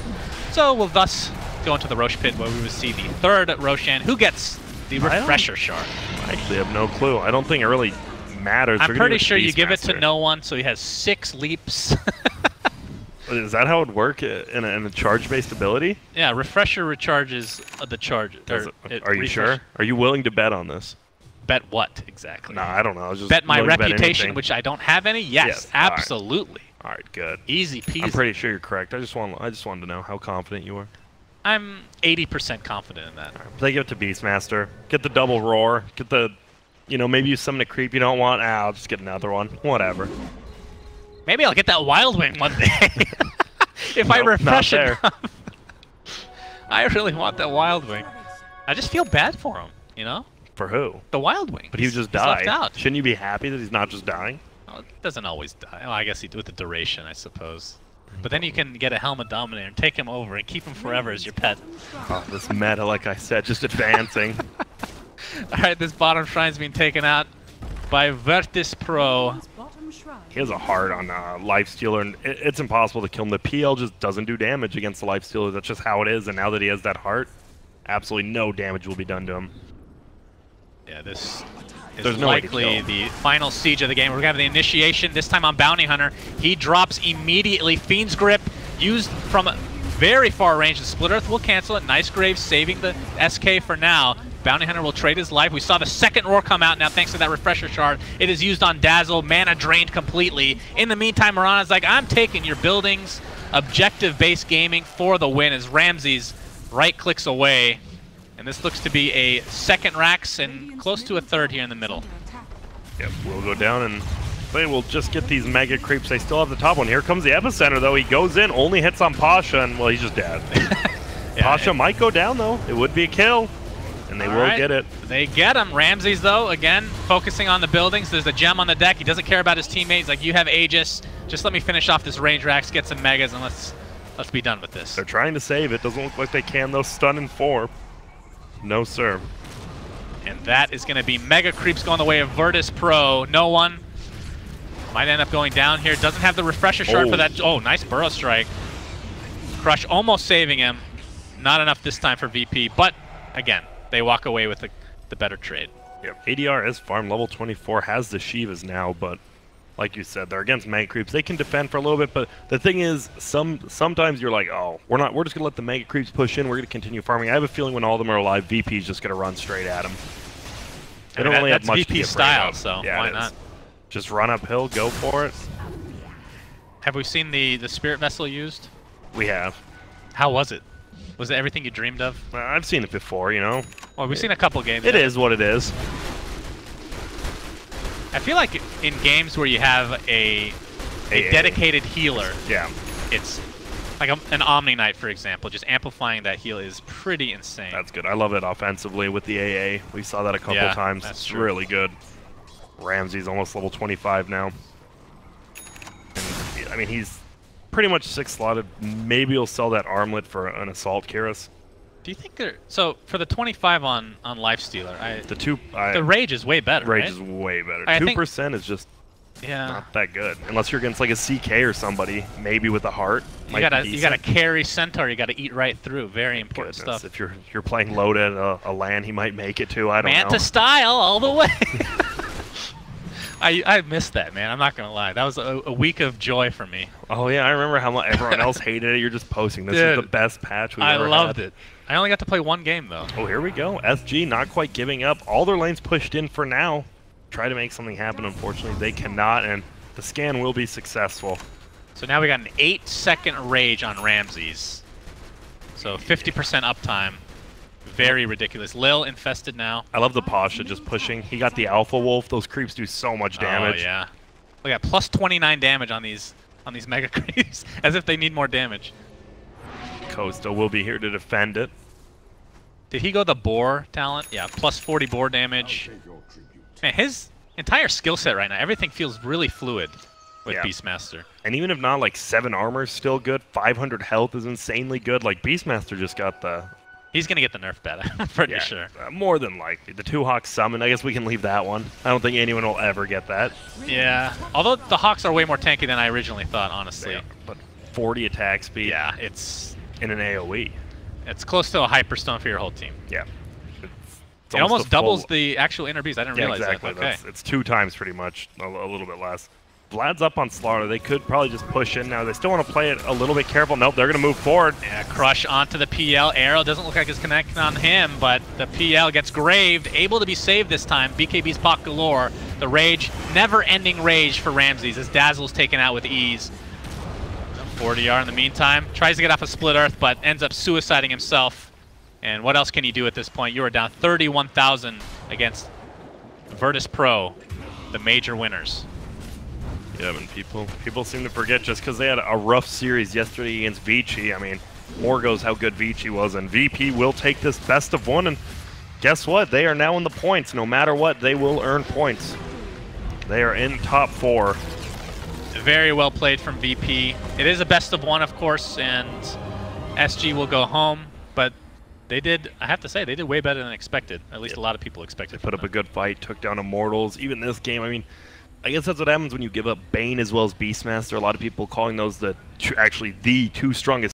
So we'll thus go into the Roche Pit where we will see the third Roshan. Who gets the Refresher Shard? I actually have no clue. I don't think it really matters. I'm pretty sure you give it to no one, so he has 6 leaps. Is that how it would work in a charge-based ability? Yeah, Refresher recharges the charge. Are you sure? Are you willing to bet on this? Bet what, exactly? No, I don't know. I was just bet my reputation, which I don't have any? Yes, absolutely. All right, good. Easy peasy. I'm pretty sure you're correct. I just wanted to know how confident you were. I'm 80% confident in that. Right, they give it to Beastmaster. Get the double roar. Get the, maybe you summon a creep you don't want. I'll just get another one. Whatever. Maybe I'll get that Wild Wing one day. If I refresh it. I really want that Wild Wing. I just feel bad for him, For who? The Wild Wing. But he just died. Shouldn't you be happy that he's not just dying? Well, it doesn't always die. Well, I guess with the duration, I suppose. But then you can get a Helmet Dominator and take him over and keep him forever as your pet. Oh, this meta, like I said, just advancing. All right, this bottom shrine's being taken out by Virtus.Pro. He has a heart on Lifestealer, and it's impossible to kill him. The PL just doesn't do damage against the Lifestealer. That's just how it is, and now that he has that heart, absolutely no damage will be done to him. Yeah, this is There's no way to likely kill. the final siege of the game. We're going to have the initiation, this time on Bounty Hunter. He drops immediately. Fiend's Grip, used from very far range. The Split Earth will cancel it. Nice Grave saving the SK for now. Bounty Hunter will trade his life. We saw the second roar come out now thanks to that refresher shard. It is used on Dazzle, mana drained completely. In the meantime, Mirana's like, I'm taking your buildings. Objective-based gaming for the win as Ramses right-clicks away. And this looks to be a second Rax and close to a third here in the middle. Yep, we'll go down and they will just get these mega creeps. They still have the top one. Here comes the epicenter, though. He goes in, only hits on Pasha, and, well, he's just dead. Yeah, Pasha might go down, though. It would be a kill, and they will get it. They get him. Ramses, though, again, focusing on the buildings. There's a gem on the deck. He doesn't care about his teammates. Like, you have Aegis. Just let me finish off this range Rax, get some megas, and let's be done with this. They're trying to save it. Doesn't look like they can, though. Stun in 4. No, sir. And that is going to be mega creeps going the way of Virtus.Pro. No one might end up going down here. Doesn't have the refresher shard for that. Oh, nice burrow strike. Crush almost saving him. Not enough this time for VP. But, again, they walk away with the better trade. Yep. ADR is farm level 24, has the Shivas now, but like you said, they're against mega creeps. They can defend for a little bit, but the thing is, sometimes you're like, oh, we're just gonna let the mega creeps push in. We're gonna continue farming. I have a feeling when all of them are alive, VP's just gonna run straight at them. They don't really have much VP style, so yeah, why not? Just run uphill, go for it. Have we seen the Spirit Vessel used? We have. How was it? Was it everything you dreamed of? I've seen it before, you know. Well, we've seen a couple games. It is what it is. I feel like in games where you have a dedicated healer, yeah, it's like an Omni Knight, for example. Just amplifying that heal is pretty insane. That's good. I love it offensively with the AA. We saw that a couple times. That's it's true. really good. Ramsey's almost level 25 now. And, I mean, he's pretty much 6-slotted. Maybe he'll sell that armlet for an Assault Kyrus. Do you think they're... So, for the 25 on Lifestealer, the Rage is way better, Rage right? is way better. I 2% is just not that good. Unless you're against like a CK or somebody, maybe with a heart. You gotta carry Centaur, you gotta eat right through. Very important stuff. If you're playing loaded a LAN, he might make it too. I don't know. Manta style all the way. I missed that, man. I'm not gonna lie. That was a week of joy for me. Oh yeah, I remember how much everyone else hated it. You're just posting. This is the best patch we've ever had. I loved it. I only got to play one game though. Oh, here we go. SG not quite giving up. All their lanes pushed in for now. Try to make something happen. Unfortunately, they cannot, and the scan will be successful. So now we got an 8-second Rage on Ramses. So 50% uptime. Very ridiculous. Lil infested now. I love the Pasha just pushing. He got the Alpha Wolf. Those creeps do so much damage. Oh yeah. Look at plus 29 damage on these mega creeps, as if they need more damage. Costa will be here to defend it. Did he go the boar talent? Yeah, plus 40 boar damage. Man, his entire skill set right now, everything feels really fluid with Beastmaster. And even if not, like 7 armor is still good. 500 health is insanely good. Like Beastmaster just got the... He's gonna get the nerf bet, I'm pretty sure. More than likely. The 2 Hawks summon, I guess we can leave that one. I don't think anyone will ever get that. Yeah, although the Hawks are way more tanky than I originally thought, honestly. Yeah, but 40 attack speed. Yeah, it's... in an AoE. It's close to a Hyperstone for your whole team. Yeah. It almost doubles the actual inner beast. I didn't realize exactly. that. Okay. It's 2 times pretty much, a little bit less. Vlad's up on Slaughter. They could probably just push in now. They still want to play it a little bit careful. Nope, they're going to move forward. Yeah, Crush onto the PL. Arrow doesn't look like it's connecting on him, but the PL gets graved. Able to be saved this time. BKB's Pop galore. The Rage, never-ending Rage for Ramses as Dazzle's taken out with ease. 40R in the meantime. Tries to get off a Split Earth, but ends up suiciding himself. And what else can you do at this point? You are down 31,000 against Virtus.Pro, the major winners. Yeah, and people seem to forget just because they had a rough series yesterday against Vici. I mean, more goes how good Vici was, and VP will take this best of 1, and guess what? They are now in the points. No matter what, they will earn points. They are in top 4. Very well played from VP. It is a best of 1, of course, and SG will go home, but they did, I have to say, they did way better than expected. At least a lot of people expected. They put up a good fight, took down Immortals. Even this game, I mean, I guess that's what happens when you give up Bane as well as Beastmaster. A lot of people calling those actually the two strongest